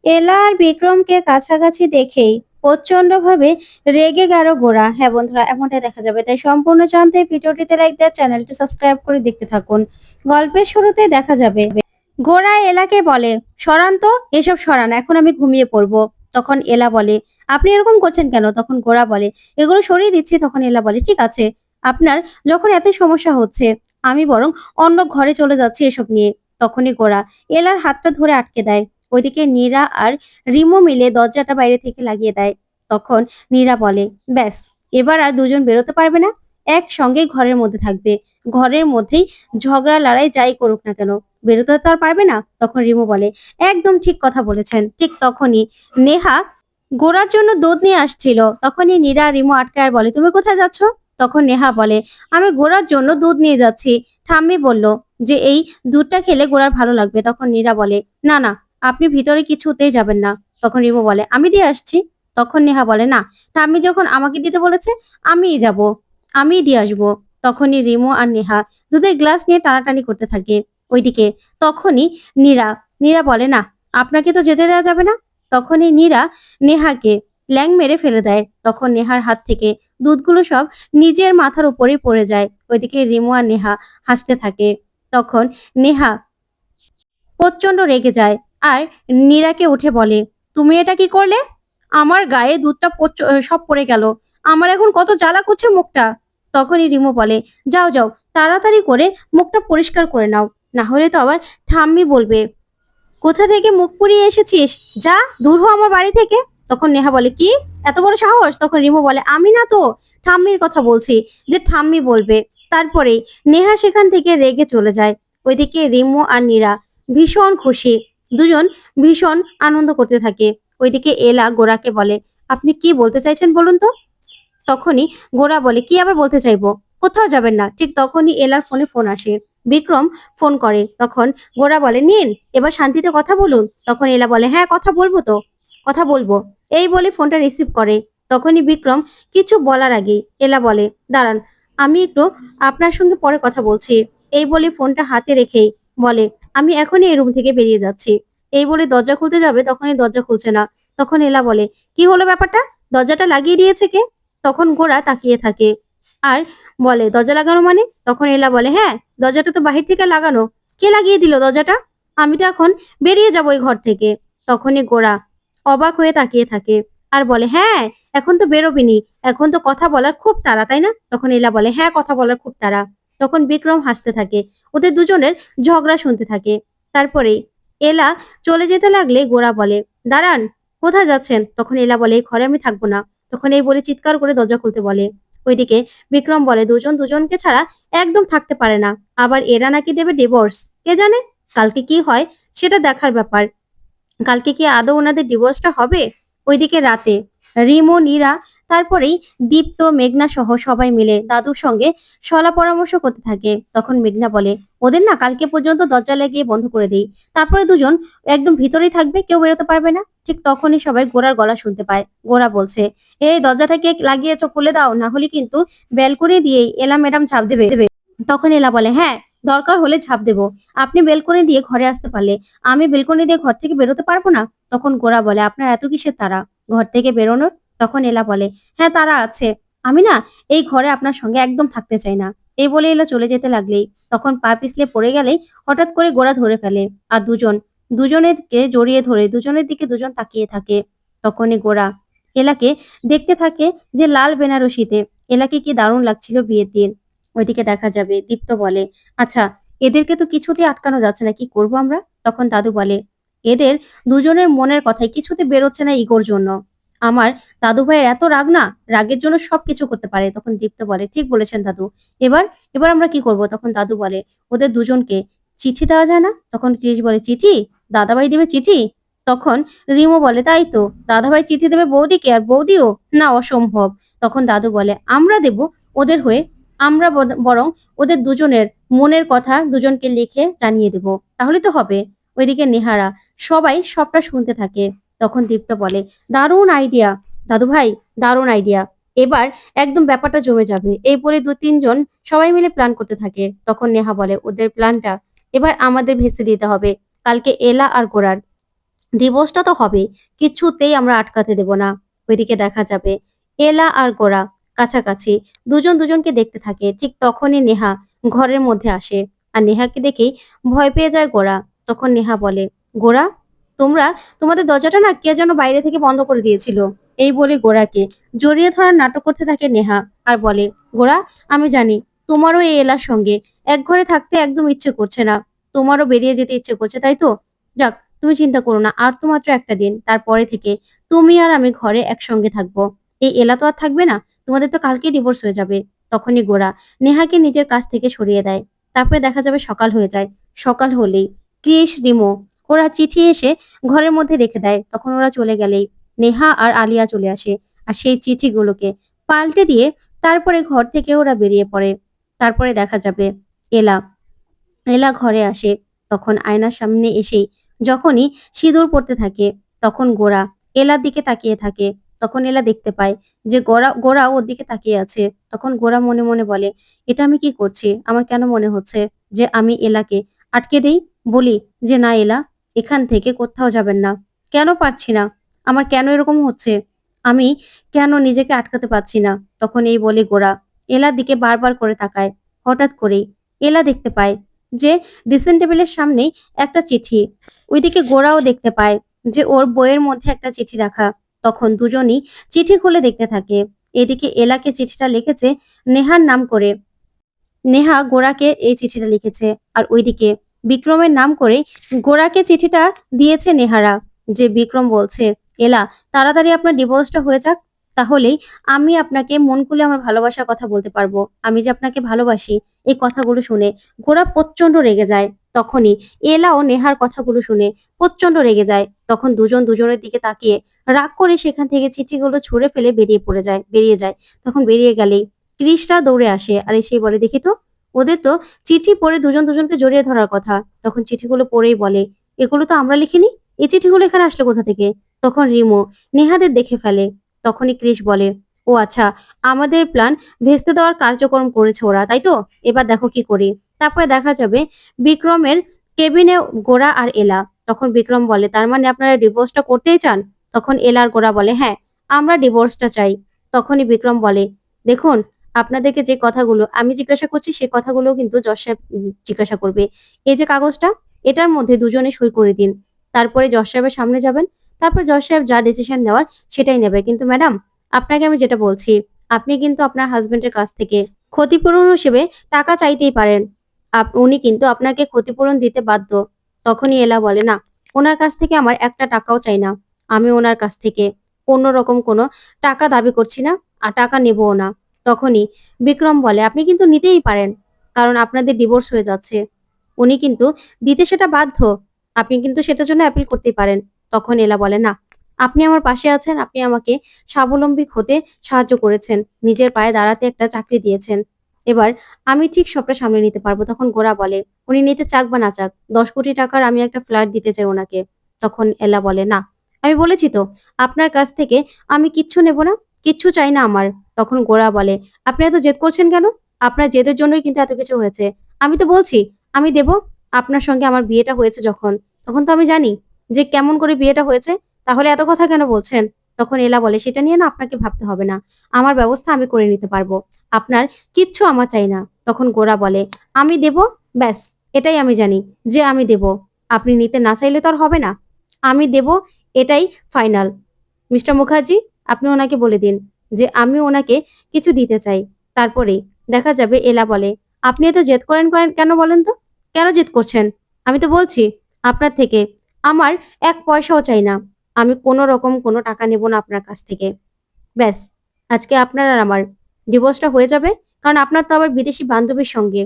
এলা আর বিক্রমকে কাছাকাছি দেখেই প্রচন্ডভাবে রেগে গেল গোরা। হ্যাঁ বন্ধুরা, এমনটাই দেখা যাবে। তাই সম্পূর্ণ জানতে ভিডিওটিতে লাইক দেওয়া, চ্যানেলটি সাবস্ক্রাইব করে দেখতে থাকুন। গল্পের শুরুতে দেখা যাবে গোরা এলাকে বলে, সরান তো, এসব সরান, এখন আমি ঘুমিয়ে পড়বো। তখন এলা বলে, আপনি এরকম করছেন কেন? তখন গোরা বলে, এগুলো সরিয়ে দিচ্ছি। তখন এলা বলে, ঠিক আছে, আপনার যখন এত সমস্যা হচ্ছে, আমি বরং অন্য ঘরে চলে যাচ্ছি এসব নিয়ে। তখনই গোরা এলার হাতটা ধরে আটকে দেয়। ওইদিকে নীরা আর রিমো মিলে দরজাটা বাইরে থেকে লাগিয়ে দেয়। তখন নীরা বলে, ব্যাস, এবার আর দুজন বেরোতে পারবে না, একসঙ্গে ঘরের মধ্যে থাকবে। ঘরের মধ্যেই ঝগড়া লড়াই যাই করুক না কেন, বেরোতে তো আর পারবে না। তখন রিমো বলে, একদম ঠিক কথা বলেছেন। ঠিক তখনই নেহা গোরার জন্য দুধ নিয়ে আসছিল। তখনই নীরা রিমো আটকে আর বলে, তুমি কোথায় যাচ্ছ? তখন নেহা বলে, আমি গোরার জন্য দুধ নিয়ে যাচ্ছি। ঠাম্মি বলল যে এই দুধটা খেলে গোরার ভালো লাগবে। তখন নীরা বলে, না না, আপনি ভিতরে কিছুতেই যাবেন না। তখন রিমো বলে, আমি দিয়ে আসছি। তখন নেহা বলে, না, ঠাম্মি যখন আমাকে দিতে বলেছে, আমিই যাব, আমিই দিয়ে আসবো। তখনই রিমো আর নেহা দুধের গ্লাস নিয়ে টানাটানি করতে থাকে। ওইদিকে তখনই নীরা নীরা বলে, না, আপনাকে তো যেতে দেওয়া যাবে না। তখনই নীরা নেহাকে ল্যাং মেরে ফেলে দেয়। তখন নেহার হাত থেকে দুধগুলো সব নিজের মাথার উপরেই পড়ে যায়। ওইদিকে রিমো আর নেহা হাসতে থাকে। তখন নেহা প্রচন্ড রেগে যায় আর নীরাকে উঠে বলে, তুমি এটা কি করলে? আমার গায়ে দুধটা সব পড়ে গেল, আমার এখন কত জ্বালা করছে মুখটা। তখনই রিমো বলে, যাও যাও, তাড়াতাড়ি করে মুখটা পরিষ্কার করে নাও, না হলে তো আবার ঠাম্মি বলবে, কোথা থেকে মুখ পুড়িয়ে এসেছিস, যা দূর হ আমার বাড়ি থেকে। তখন নেহা বলে, কি এত বড় সাহস? তখন রিমো বলে, আমি না তো, ঠাম্মির কথা বলছি, যে ঠাম্মি বলবে। তারপরে নেহা সেখান থেকে রেগে চলে যায়। ওইদিকে রিমো আর নীরা ভীষণ খুশি, দুজন ভীষণ আনন্দ করতে থাকে। ওইদিকে এলা গোরাকে বলে, আপনি কি বলতে চাইছেন বলুন তো? তখনই গোরা বলে, কি আবার বলতে চাইবো, কোথাও যাবেন না। ঠিক তখনই এলার ফোনে ফোন আসে। বিক্রম ফোন করে। তখন গোরা বলে, নিন, এবার শান্তিতে কথা বলুন। তখন এলা বলে, হ্যাঁ, কথা বলবো তো, কথা বলবো। এই বলে ফোনটা রিসিভ করে। তখনই বিক্রম কিছু বলার আগে এলা বলে, দাঁড়ান, আমি একটু আপনার সঙ্গে পরে কথা বলছি। এই বলে ফোনটা হাতে রেখেই বলে, আমি এখনই এই রুম থেকে বেরিয়ে যাচ্ছি। এই বলে দরজা খুলতে যাবে, তখনই দরজা খুলছে না। তখন এলা বলে, কি হলো ব্যাপারটা, দরজাটা লাগিয়ে দিয়েছে কে? তখন গোরা তাকিয়ে থাকে আর বলে, দরজা লাগানো মানে? তখন এলা বলে, হ্যাঁ, দরজাটা তো বাহির থেকে লাগানো। কে লাগিয়ে দিল দরজাটা? আমি তো এখন বেরিয়ে যাবো এই ঘর থেকে। তখনই গোরা অবাক হয়ে তাকিয়ে থাকে আর বলে, হ্যাঁ, এখন তো বেরোবিনি, এখন তো কথা বলার খুব তাড়া, তাই না? তখন এলা বলে, হ্যাঁ, কথা বলার খুব তাড়া। তখন বিক্রম হাসতে থাকে, ওদের দুজনের ঝগড়া শুনতে থাকে। তারপরে এলা চলে যেতে লাগলে গোরা বলে, দাঁড়ান, কোথায় যাচ্ছেন? তখন এলা বলে, এই ঘরে আমি থাকবো না। তখন এই বলে চিৎকার করে দরজা খুলতে বলে। ওইদিকে বিক্রম বলে, দুজন দুজনকে ছাড়া একদম থাকতে পারে না, আবার এরা নাকি দেবে ডিভোর্স। কে জানে কালকে কি হয়, সেটা দেখার ব্যাপার। কালকে কি আদৌ ওনাদের ডিভোর্সটা হবে? ওইদিকে রাতে রিমো, নীরা, তারপরেই দীপ্ত, মেঘনা সহ সবাই মিলে দাদুর সঙ্গে সলা পরামর্শ করতে থাকে। তখন মেঘনা বলে, ওদের না কালকে পর্যন্ত দরজা লাগিয়ে বন্ধ করে দেই, তারপরে দুজন একদম ভিতরেই থাকবে, কেউ বেরোতে পারবে না। ঠিক তখনই সবাই গোরার গলা শুনতে পায়। গোরা বলছে, এই দরজাটাকে লাগিয়েছো, খুলে দাও, না হলে কিন্তু ব্যালকনি দিয়েই এলা ম্যাডাম ঝাঁপ দেবে। তখন এলা বলে, হ্যাঁ, দরকার হলে ঝাঁপ দেবো, আপনি বেলকনি দিয়ে ঘরে আসতে পারলে আমি বেলকনি দিয়ে ঘর থেকে বেরোতে পারবো না? তখন গোরা বলে, আপনার এত কিসের তাড়া ঘর থেকে বেরোনোর? তখন এলা বলে, হ্যাঁ, তারা আছে, আমি না এই ঘরে আপনার সঙ্গে একদম থাকতে চাই না। এই বলে এলা চলে যেতে লাগলেই তখন পা পিছলে পড়ে গেলেই হঠাৎ করে গোরা ধরে ফেলে আর দুজনেরকে জড়িয়ে ধরে দুজনের দিকে দুজন তাকিয়ে থাকে। তখনই গোরা এলাকে দেখতে থাকে যে লাল বেনারসিতে এলাকে কি দারুণ লাগছিল বিয়ের দিন। ওইদিকে দেখা যাবে দীপ্ত বলে, আচ্ছা, এদেরকে তো কিছুতেই আটকানো যাচ্ছে না, কি করব আমরা? তখন দাদু বলে, এদের দুজনের মনের কথাই কিছুতে বেরোচ্ছে না ইগোর জন্য। আমার দাদু ভাইয়ের এত রাগ না, রাগের জন্য সবকিছু করতে পারে। তখন দীপ্ত বলে, ঠিক বলেছেন দাদু, এবার এবার আমরা কি করব? তখন দাদু বলে, ওদের দুজনকে চিঠি দেওয়া যায় না? তখন ক্রিস বলে, চিঠি? দাদাভাই দেবে চিঠি? তখন রিমো বলে, তাই তো, দাদাভাই চিঠি দেবে বৌদিকে, আর বৌদিও না, অসম্ভব। তখন দাদু বলে, আমরা দেব ওদের হয়ে, আমরা বরং ওদের দুজনের মনের কথা দুজনকে লিখে জানিয়ে দেব, তাহলে তো হবে। ওইদিকে নেহারা সবাই সবটা শুনতে থাকে। তখন দীপ্ত বলে, দারুণ আইডিয়া দাদু ভাই, দারুণ আইডিয়া, এবার একদম ব্যাপারটা জমে যাবে। এই বলে দু তিনজন সবাই মিলে প্ল্যান করতে থাকে। তখন নেহা বলে, ওদের প্ল্যানটা এবার আমাদের ভেস্তে দিতে হবে, কালকে এলা আর গোরার ডিভোর্সটা তো হবে, কিছুতেই আমরা আটকাতে দেব না। ওইদিকে দেখা যাবে এলা আর গোরা কাছাকাছি দুজন দুজনকে দেখতে থাকে। ঠিক তখনই নেহা ঘরের মধ্যে আসে, আর নেহাকে দেখেই ভয় পেয়ে যায় গোরা। তখন নেহা বলে, গোরা, তোমরা তোমাদের দরজাটা না কে যেন বাইরে থেকে বন্ধ করে দিয়েছিল। এই বলে গোরাকে জড়িয়ে ধরার নাটক করতে থাকে নেহা, আর বলে, গোরা, আমি জানি তোমারও এই এলার সঙ্গে এক ঘরে থাকতে একদম ইচ্ছে করছে না, তোমারও বেরিয়ে যেতে ইচ্ছে করছে, তাই তো? যাক, তুমি চিন্তা করো না, আর তো মাত্র একটা দিন, তারপরে থেকে তুমি আর আমি ঘরে একসঙ্গে থাকবো। এই এলা তো আর থাকবে না, তোমাদের তো কালকে ডিভোর্স হয়ে যাবে। তখনই গোরা নেহাকে নিজের কাছ থেকে সরিয়ে দেয়। তারপরে দেখা যাবে সকাল হয়ে যায়। সকাল হলেই ক্রিস, রিমো ওরা চিঠি এসে ঘরের মধ্যে রেখে দেয়। তখন ওরা চলে গেলেই নেহা আর আলিয়া চলে আসে, আর সেই চিঠিগুলোকে পাল্টে দিয়ে তারপরে ঘর থেকে ওরা বেরিয়ে পড়ে। তারপরে দেখা যাবে এলা এলা ঘরে আসে। তখন আয়নার সামনে এসেই যখনই সিঁদুর পড়তে থাকে, তখন গোরা এলার দিকে তাকিয়ে থাকে। তখন এলা দেখতে পায় যে গোরা গোরা ওর দিকে তাকিয়ে আছে। তখন গোরা মনে মনে বলে, এটা আমি কি করছি? আমার কেন মনে হচ্ছে যে আমি এলাকে আটকে দেই, বলি যে না এলা, এখান থেকে কোথাও যাবেন না। কেন পারছি না? আমার কেন এরকম হচ্ছে? আমি কেন নিজেকে আটকাতে পারছি না? তখন এই বলে গোরা এলার দিকে বারবার করে তাকায়। হঠাৎ করেই এলা দেখতে পায় যে ড্রেসিং টেবিলের সামনেই একটা চিঠি। ওইদিকে গোরাও দেখতে পায় যে ওর বইয়ের মধ্যে একটা চিঠি রাখা। তখন দুজনই চিঠি খুলে দেখতে থাকে। এদিকে এলাকে চিঠিটা লিখেছে নেহার নাম করে। নেহা গোরাকে এই চিঠিটা লিখেছে, আর ওইদিকে বিক্রমের নাম করে গোরাকে চিঠিটা দিয়েছে নেহারা। যে বিক্রম বলছে, এলা, তাড়াতাড়ি আপনার ডিভোর্সটা হয়ে যাক, তাহলেই আমি আপনাকে মন খুলে আমার ভালোবাসার কথা বলতে পারবো। আমি যে আপনাকে ভালোবাসি, এই কথাগুলো শুনে গোরা প্রচন্ড রেগে যায়। তখনই এলাও নেহার কথাগুলো শুনে প্রচন্ড রেগে যায়। তখন দুজন দুজনের দিকে তাকিয়ে রাগ করে সেখান থেকে চিঠিগুলো ছুঁড়ে ফেলে বেরিয়ে যায়। তখন বেরিয়ে গেলেই ক্রিসটা দৌড়ে আসে, আর এসেই বলে, দেখি তো, ওদের তো চিঠি পড়ে দুজন দুজনকে জড়িয়ে ধরার কথা। তখন চিঠিগুলো পড়েই বলে, এগুলো তো আমরা লিখিনি, এই চিঠিগুলো এখানে আসলো কোথা থেকে? তখন রিমো নেহাদের দেখে ফেলে। তখনই ক্রিস বলে, ও আচ্ছা, আমাদের প্ল্যান ভেস্তে দেওয়ার কার্যক্রম করেছে ওরা, তাই তো? এবার দেখো কি করি। তারপরে দেখা যাবে বিক্রমের কেবিনে গোরা আর এলা। তখন বিক্রম বলে, তার মানে আপনারা ডিভোর্সটা করতেই চান? তখন এলা আর গোরা বলে, হ্যাঁ, আমরা ডিভোর্সটা চাই। তখনই বিক্রম বলে, দেখুন, আপনাদেরকে যে কথাগুলো আমি জিজ্ঞাসা করছি সে কথাগুলো কিন্তু জজ সাহেব জিজ্ঞাসা করবে। এই যে কাগজটা, এটার মধ্যে দুজনে সই করে দিন। তারপরে জজ সাহেবের সামনে যাবেন। তারপর জজ সাহেব যা ডিসিশন নেওয়ার সেটাই নেবে। কিন্তু ম্যাডাম, আপনাকে আমি যেটা বলছি, আপনি কিন্তু আপনার হাজবেন্ডের কাছ থেকে ক্ষতিপূরণ হিসেবে টাকা চাইতেই পারেন। উনি কিন্তু আপনাকে ক্ষতিপূরণ দিতে বাধ্য। তখনই এলা বলে, না, ওনার কাছ থেকে আমার একটা টাকাও চাই না। আমি ওনার কাছ থেকে কোনো রকম কোনো টাকা দাবি করছি না, আর টাকা নেবও না। তখনই বিক্রম বলে, আপনি কিন্তু নিতেই পারেন, কারণ আপনাদের ডিভোর্স হয়ে যাচ্ছে। উনি কিন্তু দিতে সেটা বাধ্য। আপনি কিন্তু সেটার জন্য অ্যাপিল করতেই পারেন। তখন এলা বলে, না, আপনি আমার পাশে আছেন, আপনি আমাকে স্বাবলম্বী হতে সাহায্য করেছেন, নিজের পায়ে দাঁড়াতে একটা চাকরি দিয়েছেন। এবার আমি ঠিক সবটা সামলে নিতে পারবো। তখন গোরা বলে, উনি নিতে চাক বা না চাক, 10 কোটি টাকার আমি একটা ফ্ল্যাট দিতে চাই ওনাকে। তখন এলা বলে, না, আমি বলেছি তো, আপনার কাছ থেকে আমি কিচ্ছু নেব না, কিচ্ছু চাই না আমার। তখন গোরা বলে, আপনি এত জেদ করছেন কেন? আপনার জেদের জন্যই কিন্তু এত কিছু হয়েছে। আমি তো বলছি আমি দেব। আপনার সঙ্গে আমার বিয়েটা হয়েছে যখন, তখন তো আমি জানি যে কেমন করে বিয়েটা হয়েছে। তাহলে এত কথা কেন বলছেন? তখন এলা বলে, সেটা নিয়ে না আপনাকে ভাবতে হবে না, আমার ব্যবস্থা আমি করে নিতে পারবো। আপনার কিচ্ছু আমার চাই না। তখন গোরা বলে, আমি দেব, ব্যাস, এটাই আমি জানি যে আমি দেব। আপনি নিতে না চাইলে তো আর হবে না। আমি দেব, এটাই ফাইনাল। মিস্টার মুখার্জি, আপনি ওনাকে বলে দিন যে আমি ওনাকে কিছু দিতে চাই। তারপরেই দেখা যাবে এলা বলে, আপনি এত জেদ করেন কেন বলেন তো? কেন জেদ করছেন? আমি তো বলছি আপনার থেকে আমার এক পয়সাও চাই না। আমি কোনো রকম কোনো টাকা নেব না আপনার কাছ থেকে। ব্যাস, আজকে আপনার আর আমার ডিভোর্সটা হয়ে যাবে। কারণ আপনার তো আবার বিদেশি বান্ধবীর সঙ্গে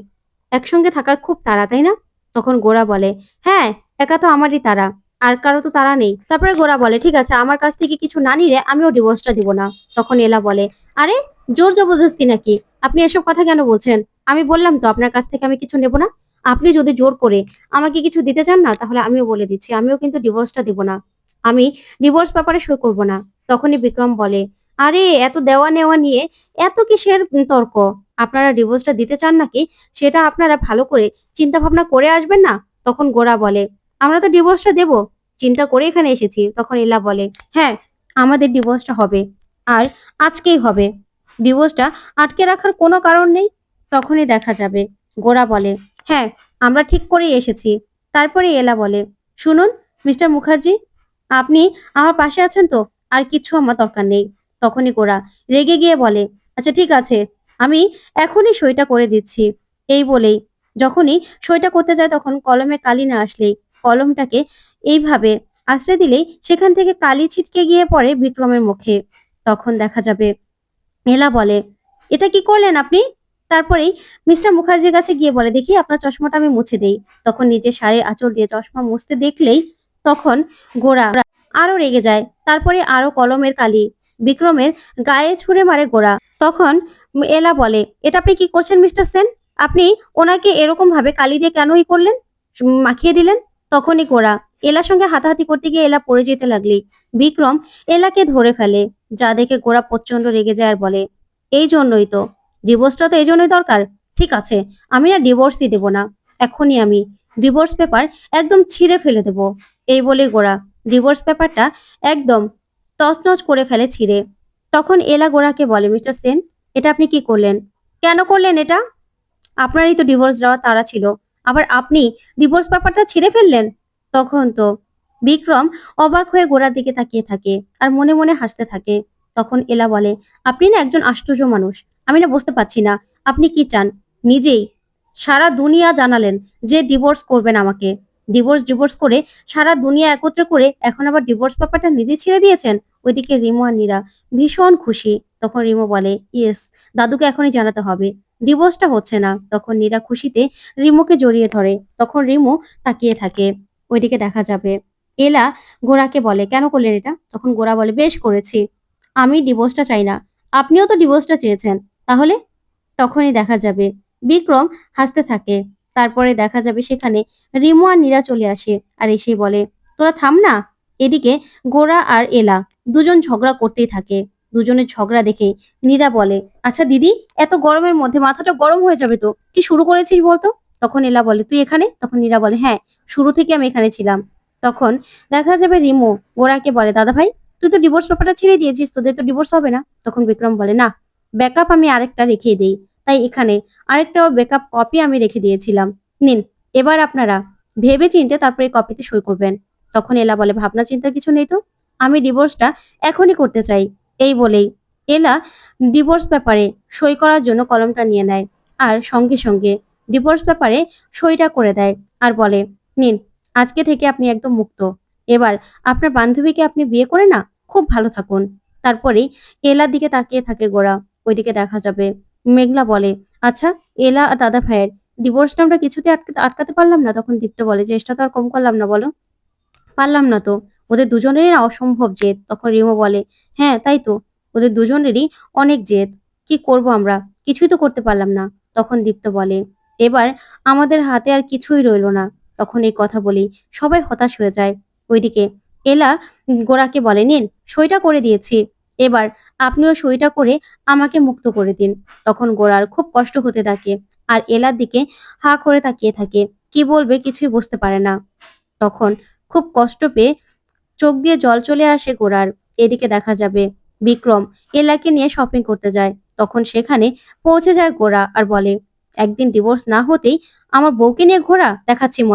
একসঙ্গে থাকার খুব তাড়া, তাই না? তখন গোরা বলে, হ্যাঁ, একা তো আমারই তাড়া, আর কারো তো তাড়া নেই। তারপরে গোরা বলে, ঠিক আছে, আমার কাছ থেকে কিছু না নিলে আমিও ডিভোর্সটা দিব না। তখন এলা বলে, আরে, জোর জবরদস্তি নাকি? আপনি এসব কথা কেন বলছেন? আমি বললাম তো আপনার কাছ থেকে আমি কিছু নেব না। আপনি যদি জোর করে আমাকে কিছু দিতে চান না, তাহলে আমিও বলে দিচ্ছি, আমিও কিন্তু ডিভোর্সটা দিব না। আমি ডিভোর্স পেপারে সই করব না। তখনই বিক্রম বলে, আরে, এত দেওয়া নেওয়া নিয়ে এত কিসের তর্ক? আপনারা ডিভোর্সটা দিতে চান নাকি সেটা আপনারা ভালো করে চিন্তা ভাবনা করে আসবেন না? তখন গোরা বলে, আমরা তো ডিভোর্সটা দেব, চিন্তা করে এখানে এসেছি। তখন এলা বলে, হ্যাঁ, আমাদের ডিভোর্সটা হবে, আর আজকেই হবে। ডিভোর্সটা আটকে রাখার কোনো কারণ নেই। তখনই দেখা যাবে গোরা বলে, হ্যাঁ, আমরা ঠিক করেই এসেছি। তারপরে এলা বলে, শুনুন মিস্টার মুখার্জি, আপনি আমার পাশে আছেন তো? আর কিচ্ছু আমার দরকার নেই। তখনই গোরা রেগে গিয়ে বলে, আচ্ছা ঠিক আছে, আমি এখনই সইটা করে দিচ্ছি। এই বলেই যখনই সইটা করতে যায় তখন কলমে কালি না আসলেই কলমটাকে এইভাবে আশ্রয় দিলেই সেখান থেকে কালি ছিটকে গিয়ে পড়ে বিক্রমের মুখে। তখন দেখা যাবে এলা বলে, এটা কি করলেন আপনি? তারপরেই মিস্টার মুখার্জির কাছে গিয়ে বলে, দেখি আপনার চশমাটা আমি মুছে দেই। তখন নিজের শাড়ির আঁচল দিয়ে চশমা মুছতে দেখলেই তখন গোরা আরো রেগে যায়। তারপরে আরো কলমের কালি বিক্রমের গায়ে ছুঁড়ে মারে গোরা। তখন এলা বলে, এটা আপনি কি করছেন মিস্টার সেন? আপনি ওনাকে এরকম ভাবে কালি দিয়ে কেনই করলেন, মাখিয়ে দিলেন? তখনই গোরা এলার সঙ্গে হাতাহাতি করতে গিয়ে এলা পড়ে যেতে লাগলেই বিক্রম এলাকে ধরে ফেলে, যা দেখে গোরা প্রচন্ড রেগে যায় আর বলে, এই জন্যই তো, ডিভোর্সটা তো এই জন্যই দরকার। ঠিক আছে, আমি না ডিভোর্সই দেব না। এখনই আমি ডিভোর্স পেপার একদম ছিঁড়ে ফেলে দেব। এই বলে গোরা ডিভোর্স পেপারটা একদম তছনছ করে ফেলে ছিঁড়ে। তখন এলা গোরাকে বলে, মিস্টার সেন, এটা আপনি কি করলেন? কেন করলেন এটা? আপনারই তো ডিভোর্স দেওয়ার তাড়া ছিল, আবার আপনি ডিভোর্স পেপারটা ছিঁড়ে ফেললেন। তখন তো বিক্রম অবাক হয়ে গোড়ার দিকে তাকিয়ে থাকে আর মনে মনে হাসতে থাকে। তখন এলা বলে, আপনি না একজন আশ্চর্য মানুষ। আমি না বুঝতে পারছি না আপনি কি চান। নিজেই সারা দুনিয়া জানালেন যে ডিভোর্স করবেন আমাকে, ডিভোর্স ডিভোর্স করে সারা দুনিয়া একত্রে করে এখন আবার ডিভোর্স পেপারটা নিজে ছেড়ে দিয়েছেন। ওইদিকে রিমো আর নীরা ভীষণ খুশি। তখন রিমো বলে, ইয়েস, দাদুকে এখনই জানাতে হবে, ডিভোর্সটা হচ্ছে না। তখন নীরা খুশিতে রিমোকে জড়িয়ে ধরে। তখন রিমো তাকিয়ে থাকে। ওইদিকে দেখা যাবে এলা গোরাকে বলে, কেন করলেন এটা? তখন গোরা বলে, বেশ করেছি, আমি ডিভোর্সটা চাই না, আপনিও তো ডিভোর্সটা চেয়েছেন, তাহলে? তখনই দেখা যাবে বিক্রম হাসতে থাকে। তারপরে দেখা যাবে সেখানে রিমো আর নীরা চলে আসে আর এসে বলে, তোরা থাম না। এদিকে গোরা আর এলা দুজন ঝগড়া করতেই থাকে। দুজনের ঝগড়া দেখে নীরা বলে, আচ্ছা দিদি, এত গরমের মধ্যে মাথাটা গরম হয়ে যাবে তো, কি শুরু করেছিস বলতো? তখন এলা বলে, তুই এখানে? তখন নীরা বলে, হ্যাঁ, শুরু থেকে আমি এখানে ছিলাম। তখন দেখা যাবে রিমো গোরাকে বলে, দাদা ভাই, তুই তো ডিভোর্স পেপারটা ছেড়ে দিয়েছিস, তোদের তো ডিভোর্স হবে না। তখন বিক্রম বলে, না, ব্যাকআপ আমি আরেকটা রেখে দেই, তাই এখানে আরেকটাও ব্যাকআপ কপি আমি রেখে দিয়েছিলাম। নিন, এবার আপনারা ভেবে চিন্তে তারপরে কপিতে সই করবেন। তখন এলা বলে, ভাবনা চিন্তার কিছু নেই তো, আমি ডিভোর্সটা এখনই করতে চাই। এই বলেই এলা ডিভোর্স পেপারে সই করার জন্য কলমটা নিয়ে নেয় আর সঙ্গে সঙ্গে ডিভোর্স পেপারে সইটা করে দেয় আর বলে, নিন, আজকে থেকে আপনি একদম মুক্ত। এবার আপনার বান্ধবীকে আপনি বিয়ে করে না খুব ভালো থাকুন। তারপরেই এলার দিকে তাকিয়ে থাকে গোরা। ওইদিকে দেখা যাবে মেঘলা বলে, আচ্ছা, এলা আর দাদা ভাইয়ের ডিভোর্সটা আমরা কিছুতে আটকাতে পারলাম না। তখন দীপ্ত বলে, চেষ্টা তো আর কম করলাম না বলো। পারলাম না তো, ওদের দুজনেরই না অসম্ভব জেদ। তখন রিমো বলে, হ্যাঁ তাই তো, ওদের দুজনেরই অনেক জেদ। কি করব আমরা, কিছুই তো করতে পারলাম না। তখন দীপ্ত বলে, এবার আমাদের হাতে আর কিছুই রইলো না। তখন এই কথা বলি সবাই হতাশ হয়ে যায়। ওইদিকে এলা গোরাকে বলে, নিন, সইটা করে দিয়েছি, এবার আপনিও সইটা করে আমাকে মুক্ত করে দিন। তখন গোরার খুব কষ্ট হতে থাকে আর এলার দিকে হা করে তাকিয়ে থাকে, কি বলবে কিছুই বুঝতে পারে না। তখন খুব কষ্ট পেয়ে চোখ দিয়ে জল চলে আসে গোরার। এদিকে দেখা যাবে বিক্রম এলাকে নিয়ে শপিং করতে যায়। তখন সেখানে পৌঁছে যায় গোরা আর বলে, একদিন ডিভোর্স না হতেই আমার বউকে নিয়ে ঘোরা দেখাচ্ছি মজা।